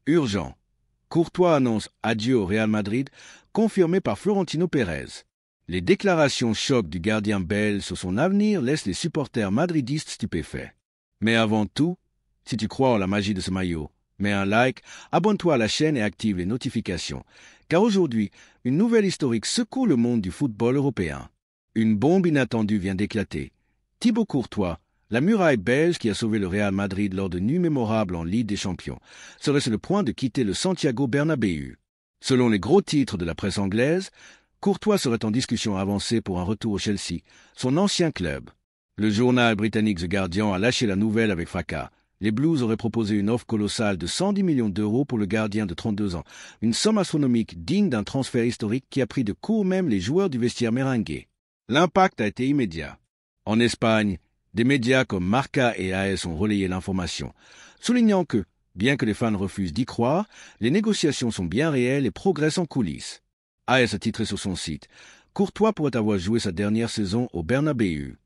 Urgent. Courtois annonce adieu au Real Madrid, confirmé par Florentino Pérez. Les déclarations choc du gardien belge sur son avenir laissent les supporters madridistes stupéfaits. Mais avant tout, si tu crois en la magie de ce maillot, mets un like, abonne-toi à la chaîne et active les notifications. Car aujourd'hui, une nouvelle historique secoue le monde du football européen. Une bombe inattendue vient d'éclater. Thibaut Courtois, la muraille belge qui a sauvé le Real Madrid lors de nuits mémorables en Ligue des Champions, serait sur le point de quitter le Santiago Bernabéu. Selon les gros titres de la presse anglaise, Courtois serait en discussion avancée pour un retour au Chelsea, son ancien club. Le journal britannique The Guardian a lâché la nouvelle avec fracas. Les Blues auraient proposé une offre colossale de 110 millions d'euros pour le gardien de 32 ans, une somme astronomique digne d'un transfert historique qui a pris de court même les joueurs du vestiaire merengue. L'impact a été immédiat. En Espagne, des médias comme Marca et AS ont relayé l'information, soulignant que, bien que les fans refusent d'y croire, les négociations sont bien réelles et progressent en coulisses. AS a titré sur son site « Courtois pourrait avoir joué sa dernière saison au Bernabéu ».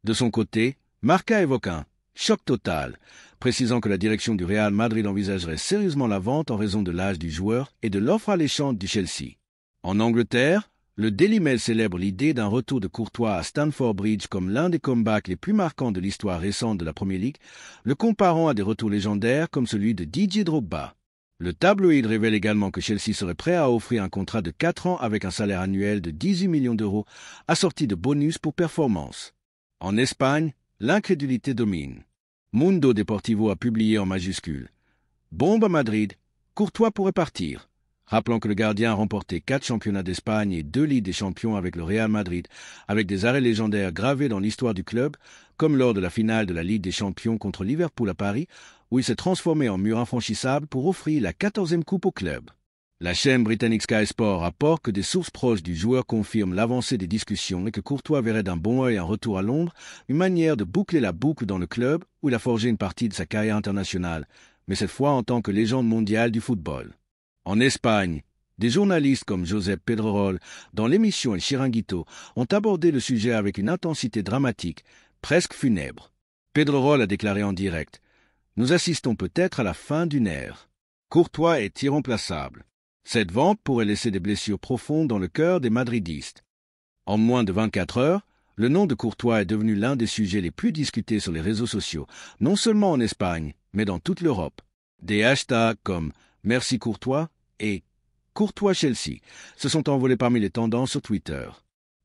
De son côté, Marca évoque un « choc total », précisant que la direction du Real Madrid envisagerait sérieusement la vente en raison de l'âge du joueur et de l'offre alléchante du Chelsea. En Angleterre, le Daily Mail célèbre l'idée d'un retour de Courtois à Stamford Bridge comme l'un des comebacks les plus marquants de l'histoire récente de la Premier League, le comparant à des retours légendaires comme celui de Didier Drogba. Le tabloïd révèle également que Chelsea serait prêt à offrir un contrat de 4 ans avec un salaire annuel de 18 millions d'euros, assorti de bonus pour performance. En Espagne, l'incrédulité domine. Mundo Deportivo a publié en majuscule « Bombe à Madrid, Courtois pourrait partir », rappelant que le gardien a remporté 4 championnats d'Espagne et 2 Ligues des Champions avec le Real Madrid, avec des arrêts légendaires gravés dans l'histoire du club, comme lors de la finale de la Ligue des Champions contre Liverpool à Paris, où il s'est transformé en mur infranchissable pour offrir la 14e coupe au club. La chaîne britannique Sky Sport rapporte que des sources proches du joueur confirment l'avancée des discussions et que Courtois verrait d'un bon œil un retour à Londres, une manière de boucler la boucle dans le club où il a forgé une partie de sa carrière internationale, mais cette fois en tant que légende mondiale du football. En Espagne, des journalistes comme Josep Pedrerol, dans l'émission El Chiringuito, ont abordé le sujet avec une intensité dramatique, presque funèbre. Pedrerol a déclaré en direct « Nous assistons peut-être à la fin d'une ère. Courtois est irremplaçable. Cette vente pourrait laisser des blessures profondes dans le cœur des madridistes. » En moins de 24 heures, le nom de Courtois est devenu l'un des sujets les plus discutés sur les réseaux sociaux, non seulement en Espagne, mais dans toute l'Europe. Des hashtags comme « Merci Courtois » et « Courtois Chelsea » se sont envolés parmi les tendances sur Twitter.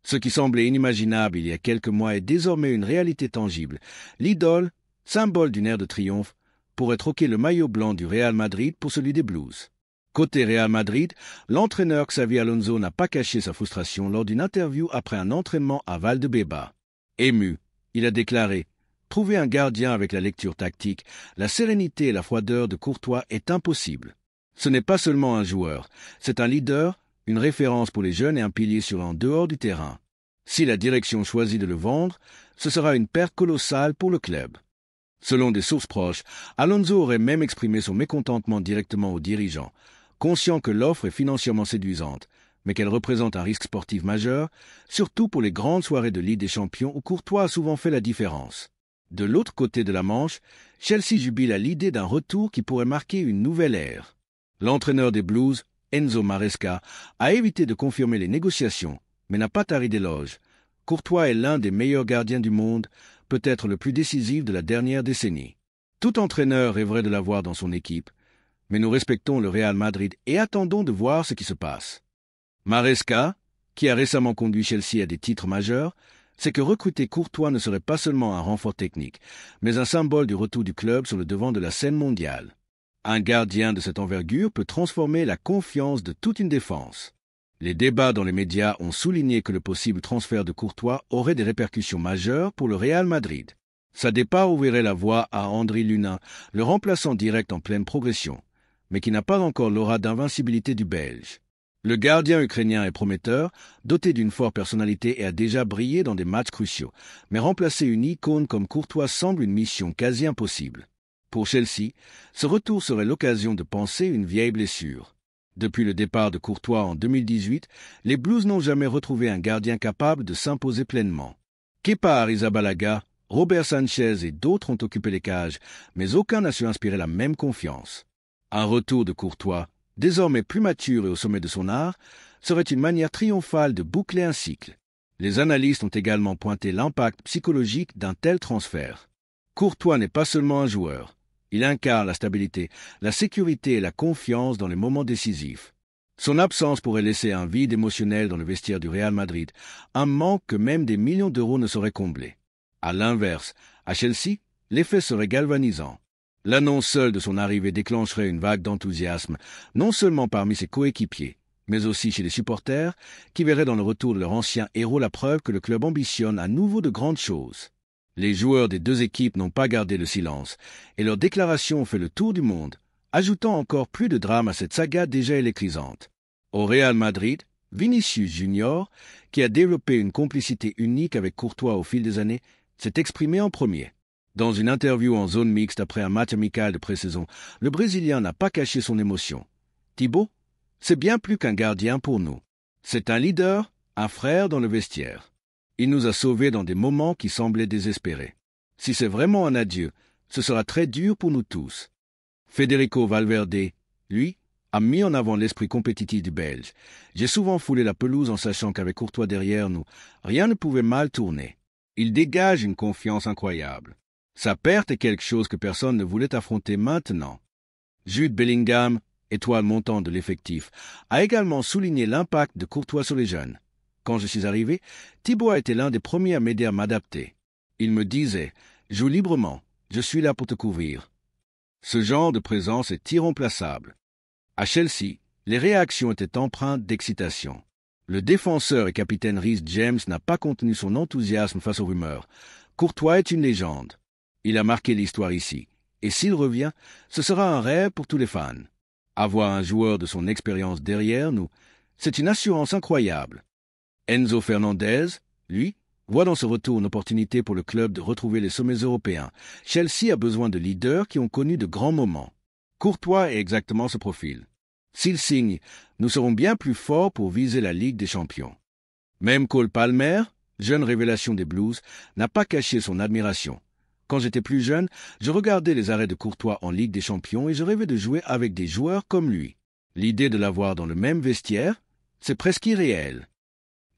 Ce qui semblait inimaginable il y a quelques mois est désormais une réalité tangible. L'idole, symbole d'une ère de triomphe, pourrait troquer le maillot blanc du Real Madrid pour celui des Blues. Côté Real Madrid, l'entraîneur Xavi Alonso n'a pas caché sa frustration lors d'une interview après un entraînement à Valdebeba. Ému, il a déclaré « Trouver un gardien avec la lecture tactique, la sérénité et la froideur de Courtois est impossible. Ce n'est pas seulement un joueur, c'est un leader, une référence pour les jeunes et un pilier sur en dehors du terrain. Si la direction choisit de le vendre, ce sera une perte colossale pour le club. » Selon des sources proches, Alonso aurait même exprimé son mécontentement directement aux dirigeants, conscient que l'offre est financièrement séduisante, mais qu'elle représente un risque sportif majeur, surtout pour les grandes soirées de Ligue des Champions où Courtois a souvent fait la différence. De l'autre côté de la Manche, Chelsea jubile à l'idée d'un retour qui pourrait marquer une nouvelle ère. L'entraîneur des Blues, Enzo Maresca, a évité de confirmer les négociations, mais n'a pas tari d'éloges. Courtois est l'un des meilleurs gardiens du monde, peut-être le plus décisif de la dernière décennie. Tout entraîneur rêverait de l'avoir dans son équipe, mais nous respectons le Real Madrid et attendons de voir ce qui se passe. Maresca, qui a récemment conduit Chelsea à des titres majeurs, sait que recruter Courtois ne serait pas seulement un renfort technique, mais un symbole du retour du club sur le devant de la scène mondiale. Un gardien de cette envergure peut transformer la confiance de toute une défense. Les débats dans les médias ont souligné que le possible transfert de Courtois aurait des répercussions majeures pour le Real Madrid. Sa départ ouvrirait la voie à Andriy Lunin, le remplaçant direct en pleine progression, mais qui n'a pas encore l'aura d'invincibilité du Belge. Le gardien ukrainien est prometteur, doté d'une forte personnalité et a déjà brillé dans des matchs cruciaux, mais remplacer une icône comme Courtois semble une mission quasi impossible. Pour Chelsea, ce retour serait l'occasion de panser une vieille blessure. Depuis le départ de Courtois en 2018, les Blues n'ont jamais retrouvé un gardien capable de s'imposer pleinement. Kepa Arrizabalaga, Robert Sanchez et d'autres ont occupé les cages, mais aucun n'a su inspirer la même confiance. Un retour de Courtois, désormais plus mature et au sommet de son art, serait une manière triomphale de boucler un cycle. Les analystes ont également pointé l'impact psychologique d'un tel transfert. Courtois n'est pas seulement un joueur. Il incarne la stabilité, la sécurité et la confiance dans les moments décisifs. Son absence pourrait laisser un vide émotionnel dans le vestiaire du Real Madrid, un manque que même des millions d'euros ne sauraient combler. À l'inverse, à Chelsea, l'effet serait galvanisant. L'annonce seule de son arrivée déclencherait une vague d'enthousiasme, non seulement parmi ses coéquipiers, mais aussi chez les supporters, qui verraient dans le retour de leur ancien héros la preuve que le club ambitionne à nouveau de grandes choses. Les joueurs des deux équipes n'ont pas gardé le silence, et leurs déclarations ont fait le tour du monde, ajoutant encore plus de drame à cette saga déjà électrisante. Au Real Madrid, Vinicius Junior, qui a développé une complicité unique avec Courtois au fil des années, s'est exprimé en premier. Dans une interview en zone mixte après un match amical de pré-saison, le Brésilien n'a pas caché son émotion. « Thibaut, c'est bien plus qu'un gardien pour nous. C'est un leader, un frère dans le vestiaire. Il nous a sauvés dans des moments qui semblaient désespérés. Si c'est vraiment un adieu, ce sera très dur pour nous tous. » Federico Valverde, lui, a mis en avant l'esprit compétitif du Belge. « J'ai souvent foulé la pelouse en sachant qu'avec Courtois derrière nous, rien ne pouvait mal tourner. Il dégage une confiance incroyable. Sa perte est quelque chose que personne ne voulait affronter maintenant. » Jude Bellingham, étoile montante de l'effectif, a également souligné l'impact de Courtois sur les jeunes. « Quand je suis arrivé, Thibaut a été l'un des premiers à m'aider à m'adapter. Il me disait « Joue librement, je suis là pour te couvrir. » Ce genre de présence est irremplaçable. À Chelsea, les réactions étaient empreintes d'excitation. Le défenseur et capitaine Reece James n'a pas contenu son enthousiasme face aux rumeurs. Courtois est une légende. Il a marqué l'histoire ici, et s'il revient, ce sera un rêve pour tous les fans. Avoir un joueur de son expérience derrière nous, c'est une assurance incroyable. Enzo Fernandez, lui, voit dans ce retour une opportunité pour le club de retrouver les sommets européens. Chelsea a besoin de leaders qui ont connu de grands moments. Courtois est exactement ce profil. S'il signe, nous serons bien plus forts pour viser la Ligue des Champions. Même Cole Palmer, jeune révélation des Blues, n'a pas caché son admiration. Quand j'étais plus jeune, je regardais les arrêts de Courtois en Ligue des Champions et je rêvais de jouer avec des joueurs comme lui. L'idée de l'avoir dans le même vestiaire, c'est presque irréel.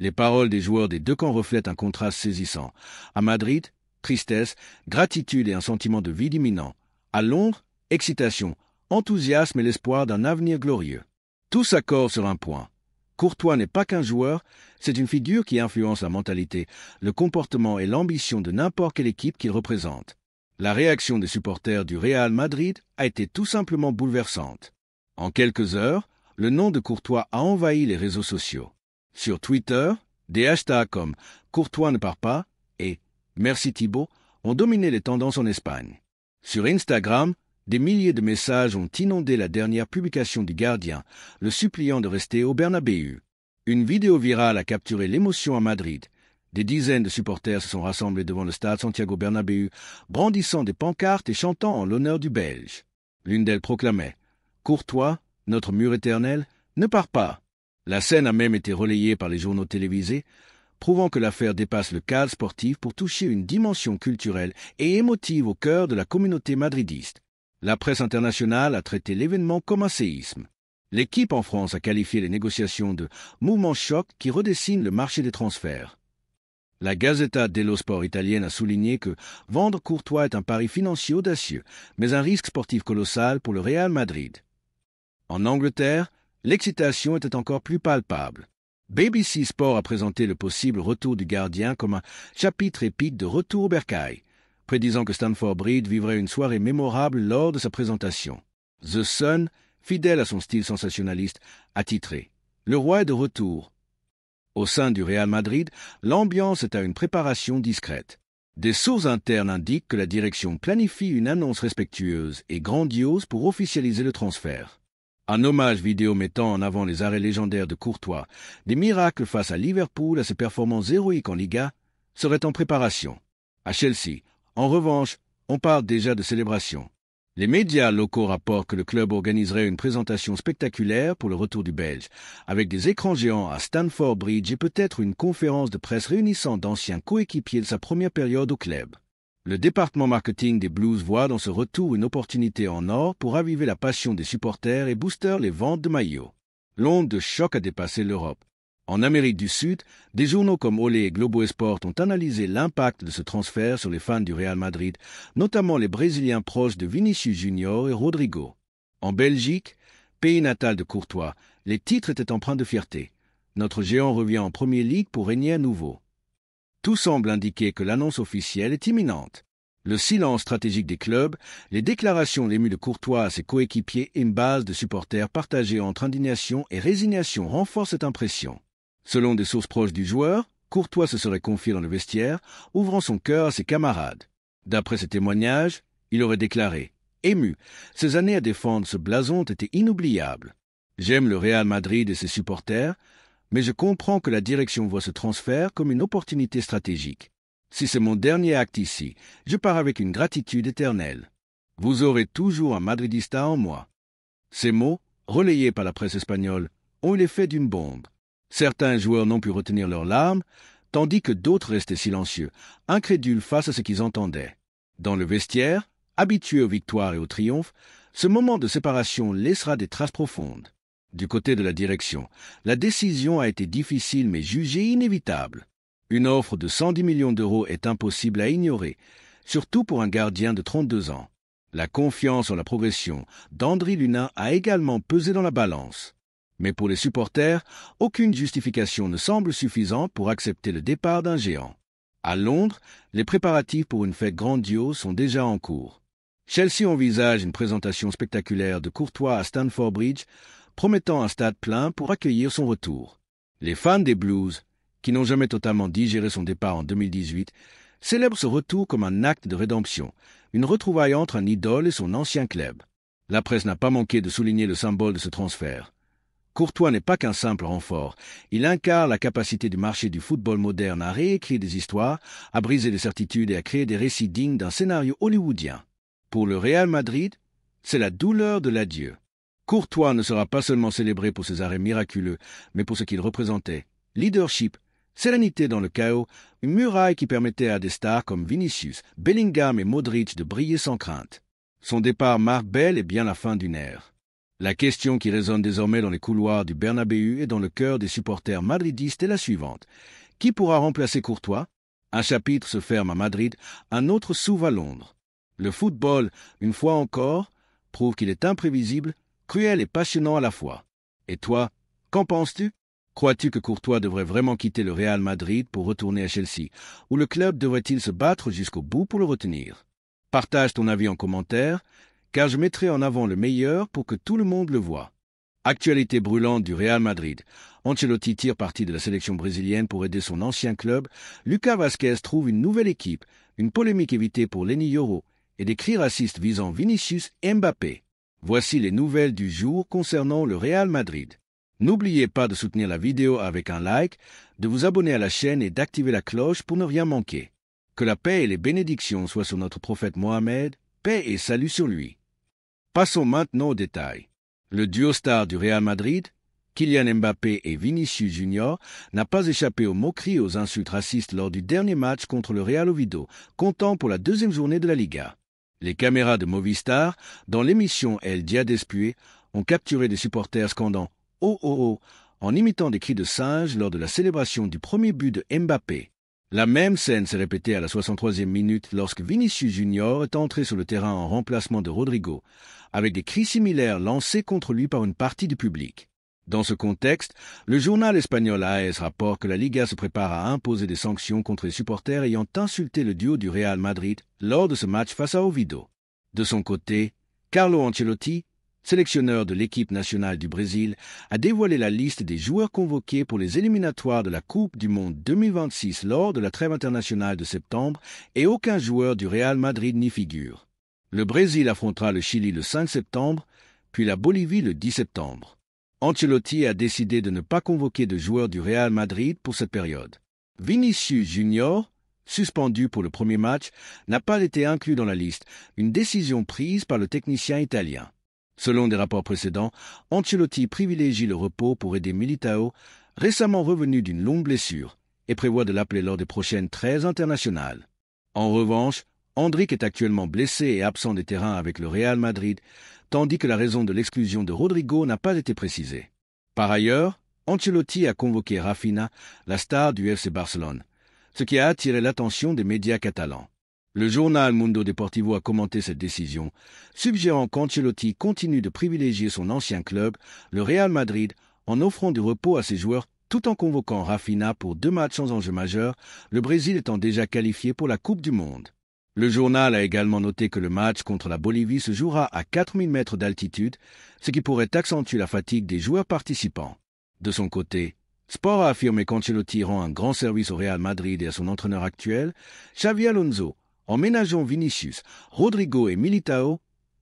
Les paroles des joueurs des deux camps reflètent un contraste saisissant. À Madrid, tristesse, gratitude et un sentiment de vide imminent. À Londres, excitation, enthousiasme et l'espoir d'un avenir glorieux. Tout s'accorde sur un point. Courtois n'est pas qu'un joueur, c'est une figure qui influence la mentalité, le comportement et l'ambition de n'importe quelle équipe qu'il représente. La réaction des supporters du Real Madrid a été tout simplement bouleversante. En quelques heures, le nom de Courtois a envahi les réseaux sociaux. Sur Twitter, des hashtags comme « Courtois ne part pas » et « Merci Thibaut » ont dominé les tendances en Espagne. Sur Instagram, des milliers de messages ont inondé la dernière publication du gardien, le suppliant de rester au Bernabéu. Une vidéo virale a capturé l'émotion à Madrid. Des dizaines de supporters se sont rassemblés devant le stade Santiago Bernabéu, brandissant des pancartes et chantant en l'honneur du Belge. L'une d'elles proclamait « Courtois, notre mur éternel, ne part pas ». La scène a même été relayée par les journaux télévisés, prouvant que l'affaire dépasse le cadre sportif pour toucher une dimension culturelle et émotive au cœur de la communauté madridiste. La presse internationale a traité l'événement comme un séisme. L'équipe en France a qualifié les négociations de « mouvement choc qui redessine le marché des transferts ». La Gazzetta dello Sport italienne a souligné que vendre Courtois est un pari financier audacieux, mais un risque sportif colossal pour le Real Madrid. En Angleterre, l'excitation était encore plus palpable. BBC Sport a présenté le possible retour du gardien comme un chapitre épique de Retour au bercail, prédisant que Stamford Bridge vivrait une soirée mémorable lors de sa présentation. The Sun, fidèle à son style sensationnaliste, a titré « Le roi est de retour ». Au sein du Real Madrid, l'ambiance est à une préparation discrète. Des sources internes indiquent que la direction planifie une annonce respectueuse et grandiose pour officialiser le transfert. Un hommage vidéo mettant en avant les arrêts légendaires de Courtois, des miracles face à Liverpool à ses performances héroïques en Liga, serait en préparation. À Chelsea, en revanche, on parle déjà de célébration. Les médias locaux rapportent que le club organiserait une présentation spectaculaire pour le retour du Belge, avec des écrans géants à Stamford Bridge et peut-être une conférence de presse réunissant d'anciens coéquipiers de sa première période au club. Le département marketing des Blues voit dans ce retour une opportunité en or pour raviver la passion des supporters et booster les ventes de maillots. L'onde de choc a dépassé l'Europe. En Amérique du Sud, des journaux comme Olé et Globo Esport ont analysé l'impact de ce transfert sur les fans du Real Madrid, notamment les Brésiliens proches de Vinicius Junior et Rodrigo. En Belgique, pays natal de Courtois, les titres étaient empreints de fierté. Notre géant revient en Premier League pour régner à nouveau. Tout semble indiquer que l'annonce officielle est imminente. Le silence stratégique des clubs, les déclarations émues de Courtois à ses coéquipiers et une base de supporters partagés entre indignation et résignation renforcent cette impression. Selon des sources proches du joueur, Courtois se serait confié dans le vestiaire, ouvrant son cœur à ses camarades. D'après ses témoignages, il aurait déclaré « Ému, ces années à défendre ce blason ont été inoubliables. J'aime le Real Madrid et ses supporters, mais je comprends que la direction voit ce transfert comme une opportunité stratégique. Si c'est mon dernier acte ici, je pars avec une gratitude éternelle. Vous aurez toujours un Madridista en moi. » Ces mots, relayés par la presse espagnole, ont eu l'effet d'une bombe. Certains joueurs n'ont pu retenir leurs larmes, tandis que d'autres restaient silencieux, incrédules face à ce qu'ils entendaient. Dans le vestiaire, habitués aux victoires et aux triomphes, ce moment de séparation laissera des traces profondes. Du côté de la direction, la décision a été difficile mais jugée inévitable. Une offre de 110 millions d'euros est impossible à ignorer, surtout pour un gardien de 32 ans. La confiance en la progression d'Andry Lunin a également pesé dans la balance. Mais pour les supporters, aucune justification ne semble suffisante pour accepter le départ d'un géant. À Londres, les préparatifs pour une fête grandiose sont déjà en cours. Chelsea envisage une présentation spectaculaire de Courtois à Stamford Bridge, promettant un stade plein pour accueillir son retour. Les fans des Blues, qui n'ont jamais totalement digéré son départ en 2018, célèbrent ce retour comme un acte de rédemption, une retrouvaille entre un idole et son ancien club. La presse n'a pas manqué de souligner le symbole de ce transfert. Courtois n'est pas qu'un simple renfort, il incarne la capacité du marché du football moderne à réécrire des histoires, à briser les certitudes et à créer des récits dignes d'un scénario hollywoodien. Pour le Real Madrid, c'est la douleur de l'adieu. Courtois ne sera pas seulement célébré pour ses arrêts miraculeux, mais pour ce qu'il représentait. Leadership, sérénité dans le chaos, une muraille qui permettait à des stars comme Vinicius, Bellingham et Modric de briller sans crainte. Son départ marque bel et bien la fin d'une ère. La question qui résonne désormais dans les couloirs du Bernabéu et dans le cœur des supporters madridistes est la suivante. Qui pourra remplacer Courtois? Un chapitre se ferme à Madrid, un autre s'ouvre à Londres. Le football, une fois encore, prouve qu'il est imprévisible, cruel et passionnant à la fois. Et toi, qu'en penses-tu? Crois-tu que Courtois devrait vraiment quitter le Real Madrid pour retourner à Chelsea, ou le club devrait-il se battre jusqu'au bout pour le retenir? Partage ton avis en commentaire, car je mettrai en avant le meilleur pour que tout le monde le voie. Actualité brûlante du Real Madrid. Ancelotti tire parti de la sélection brésilienne pour aider son ancien club. Lucas Vazquez trouve une nouvelle équipe, une polémique évitée pour Lenny Yoro et des cris racistes visant Vinicius et Mbappé. Voici les nouvelles du jour concernant le Real Madrid. N'oubliez pas de soutenir la vidéo avec un like, de vous abonner à la chaîne et d'activer la cloche pour ne rien manquer. Que la paix et les bénédictions soient sur notre prophète Mohammed, paix et salut sur lui. Passons maintenant aux détails. Le duo star du Real Madrid, Kylian Mbappé et Vinicius Junior, n'a pas échappé aux moqueries et aux insultes racistes lors du dernier match contre le Real Oviedo, comptant pour la deuxième journée de la Liga. Les caméras de Movistar, dans l'émission El Dia Despué, ont capturé des supporters scandant « Oh oh oh » en imitant des cris de singe lors de la célébration du premier but de Mbappé. La même scène s'est répétée à la 63e minute lorsque Vinicius Junior est entré sur le terrain en remplacement de Rodrigo, avec des cris similaires lancés contre lui par une partie du public. Dans ce contexte, le journal espagnol AS rapporte que la Liga se prépare à imposer des sanctions contre les supporters ayant insulté le duo du Real Madrid lors de ce match face à Oviedo. De son côté, Carlo Ancelotti, sélectionneur de l'équipe nationale du Brésil, a dévoilé la liste des joueurs convoqués pour les éliminatoires de la Coupe du Monde 2026 lors de la trêve internationale de septembre et aucun joueur du Real Madrid n'y figure. Le Brésil affrontera le Chili le 5 septembre, puis la Bolivie le 10 septembre. Ancelotti a décidé de ne pas convoquer de joueurs du Real Madrid pour cette période. Vinicius Junior, suspendu pour le premier match, n'a pas été inclus dans la liste, une décision prise par le technicien italien. Selon des rapports précédents, Ancelotti privilégie le repos pour aider Militao, récemment revenu d'une longue blessure, et prévoit de l'appeler lors des prochaines trêves internationales. En revanche, Endrick est actuellement blessé et absent des terrains avec le Real Madrid, tandis que la raison de l'exclusion de Rodrigo n'a pas été précisée. Par ailleurs, Ancelotti a convoqué Rafinha, la star du FC Barcelone, ce qui a attiré l'attention des médias catalans. Le journal Mundo Deportivo a commenté cette décision, suggérant qu'Ancelotti continue de privilégier son ancien club, le Real Madrid, en offrant du repos à ses joueurs tout en convoquant Rafinha pour 2 matchs sans enjeu majeur, le Brésil étant déjà qualifié pour la Coupe du Monde. Le journal a également noté que le match contre la Bolivie se jouera à 4000 mètres d'altitude, ce qui pourrait accentuer la fatigue des joueurs participants. De son côté, Sport a affirmé qu'Ancelotti rend un grand service au Real Madrid et à son entraîneur actuel, Xavi Alonso, en ménageant Vinicius, Rodrigo et Militao,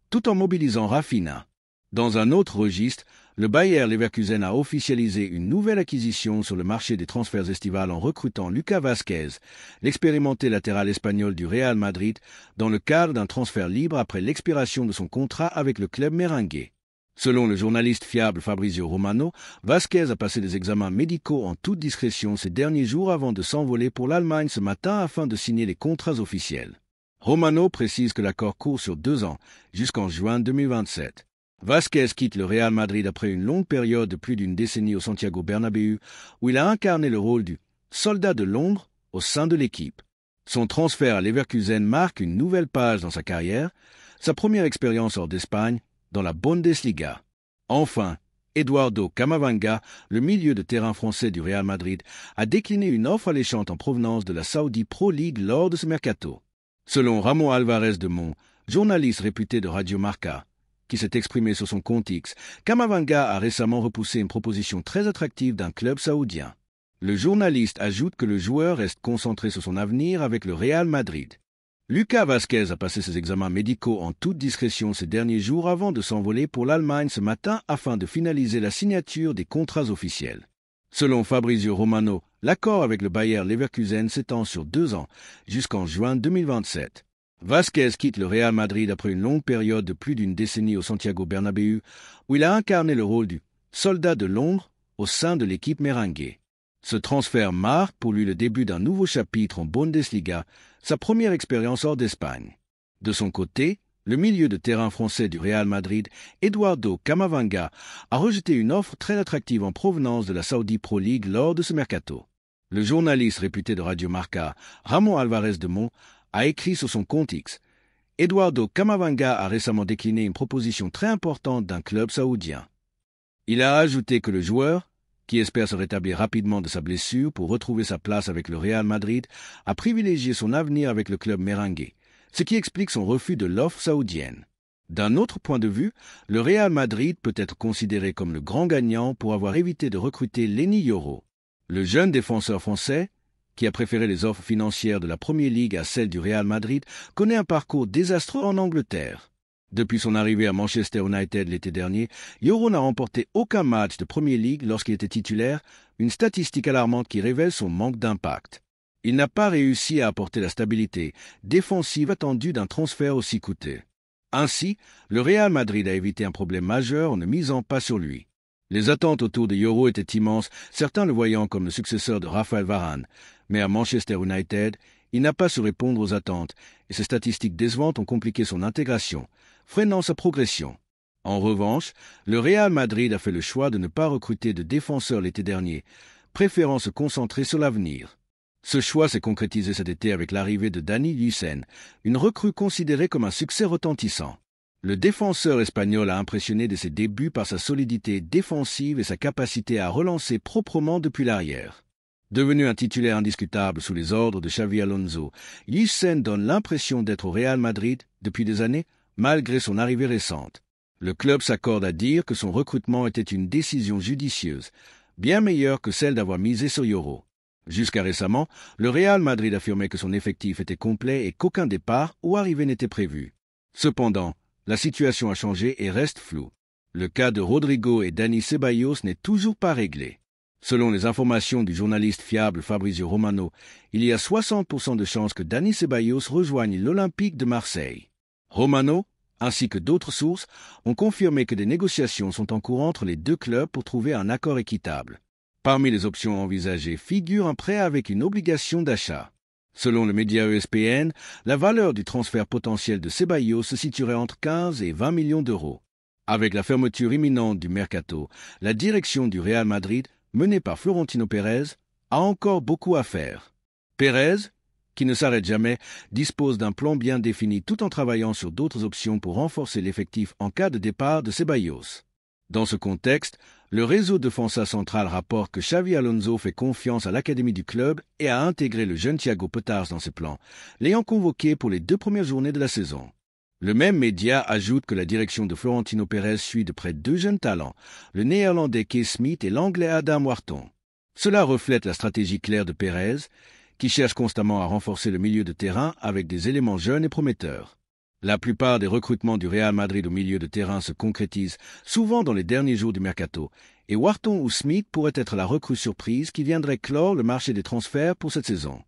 tout en mobilisant Rafinha. Dans un autre registre, le Bayer Leverkusen a officialisé une nouvelle acquisition sur le marché des transferts estivales en recrutant Lucas Vázquez, l'expérimenté latéral espagnol du Real Madrid, dans le cadre d'un transfert libre après l'expiration de son contrat avec le club merengue. Selon le journaliste fiable Fabrizio Romano, Vázquez a passé des examens médicaux en toute discrétion ces derniers jours avant de s'envoler pour l'Allemagne ce matin afin de signer les contrats officiels. Romano précise que l'accord court sur 2 ans, jusqu'en juin 2027. Vázquez quitte le Real Madrid après une longue période de plus d'une décennie au Santiago Bernabéu, où il a incarné le rôle du « soldat de l'ombre » au sein de l'équipe. Son transfert à Leverkusen marque une nouvelle page dans sa carrière, sa première expérience hors d'Espagne, dans la Bundesliga. Enfin, Eduardo Camavinga, le milieu de terrain français du Real Madrid, a décliné une offre alléchante en provenance de la Saudi Pro League lors de ce mercato. Selon Ramon Alvarez de Mon, journaliste réputé de Radio Marca, qui s'est exprimé sur son compte X, Camavinga a récemment repoussé une proposition très attractive d'un club saoudien. Le journaliste ajoute que le joueur reste concentré sur son avenir avec le Real Madrid. Lucas Vázquez a passé ses examens médicaux en toute discrétion ces derniers jours avant de s'envoler pour l'Allemagne ce matin afin de finaliser la signature des contrats officiels. Selon Fabrizio Romano, l'accord avec le Bayer Leverkusen s'étend sur 2 ans, jusqu'en juin 2027. Vázquez quitte le Real Madrid après une longue période de plus d'une décennie au Santiago Bernabéu, où il a incarné le rôle du « soldat de l'ombre » au sein de l'équipe merengue. Ce transfert marque pour lui le début d'un nouveau chapitre en Bundesliga, sa première expérience hors d'Espagne. De son côté, le milieu de terrain français du Real Madrid, Eduardo Camavinga, a rejeté une offre très attractive en provenance de la Saudi Pro League lors de ce mercato. Le journaliste réputé de Radio Marca, Ramon Alvarez de Mon, a écrit sur son compte X « Eduardo Camavinga a récemment décliné une proposition très importante d'un club saoudien. » Il a ajouté que le joueur, qui espère se rétablir rapidement de sa blessure pour retrouver sa place avec le Real Madrid, a privilégié son avenir avec le club merengue, ce qui explique son refus de l'offre saoudienne. D'un autre point de vue, le Real Madrid peut être considéré comme le grand gagnant pour avoir évité de recruter Lenny Yoro. Le jeune défenseur français, qui a préféré les offres financières de la Premier League à celles du Real Madrid, connaît un parcours désastreux en Angleterre. Depuis son arrivée à Manchester United l'été dernier, Yoro n'a remporté aucun match de Premier League lorsqu'il était titulaire, une statistique alarmante qui révèle son manque d'impact. Il n'a pas réussi à apporter la stabilité défensive attendue d'un transfert aussi coûteux. Ainsi, le Real Madrid a évité un problème majeur en ne misant pas sur lui. Les attentes autour de Yoro étaient immenses, certains le voyant comme le successeur de Raphaël Varane, mais à Manchester United, il n'a pas su répondre aux attentes, et ses statistiques décevantes ont compliqué son intégration, freinant sa progression. En revanche, le Real Madrid a fait le choix de ne pas recruter de défenseurs l'été dernier, préférant se concentrer sur l'avenir. Ce choix s'est concrétisé cet été avec l'arrivée de Dani Lucen, une recrue considérée comme un succès retentissant. Le défenseur espagnol a impressionné dès ses débuts par sa solidité défensive et sa capacité à relancer proprement depuis l'arrière. Devenu un titulaire indiscutable sous les ordres de Xavi Alonso, Lucen donne l'impression d'être au Real Madrid depuis des années, malgré son arrivée récente. Le club s'accorde à dire que son recrutement était une décision judicieuse, bien meilleure que celle d'avoir misé sur Yoro. Jusqu'à récemment, le Real Madrid affirmait que son effectif était complet et qu'aucun départ ou arrivée n'était prévu. Cependant, la situation a changé et reste floue. Le cas de Rodrigo et Dani Ceballos n'est toujours pas réglé. Selon les informations du journaliste fiable Fabrizio Romano, il y a 60% de chances que Dani Ceballos rejoigne l'Olympique de Marseille. Romano, ainsi que d'autres sources, ont confirmé que des négociations sont en cours entre les 2 clubs pour trouver un accord équitable. Parmi les options envisagées figure un prêt avec une obligation d'achat. Selon le média ESPN, la valeur du transfert potentiel de Ceballos se situerait entre 15 et 20 millions d'euros. Avec la fermeture imminente du mercato, la direction du Real Madrid, menée par Florentino Pérez, a encore beaucoup à faire. Pérez, qui ne s'arrête jamais, dispose d'un plan bien défini tout en travaillant sur d'autres options pour renforcer l'effectif en cas de départ de Ceballos. Dans ce contexte, le réseau Defensa Central rapporte que Xavi Alonso fait confiance à l'académie du club et a intégré le jeune Thiago Potars dans ses plans, l'ayant convoqué pour les 2 premières journées de la saison. Le même média ajoute que la direction de Florentino Pérez suit de près 2 jeunes talents, le néerlandais Kees Smit et l'anglais Adam Wharton. Cela reflète la stratégie claire de Pérez, qui cherche constamment à renforcer le milieu de terrain avec des éléments jeunes et prometteurs. La plupart des recrutements du Real Madrid au milieu de terrain se concrétisent souvent dans les derniers jours du mercato, et Wharton ou Smith pourraient être la recrue surprise qui viendrait clore le marché des transferts pour cette saison.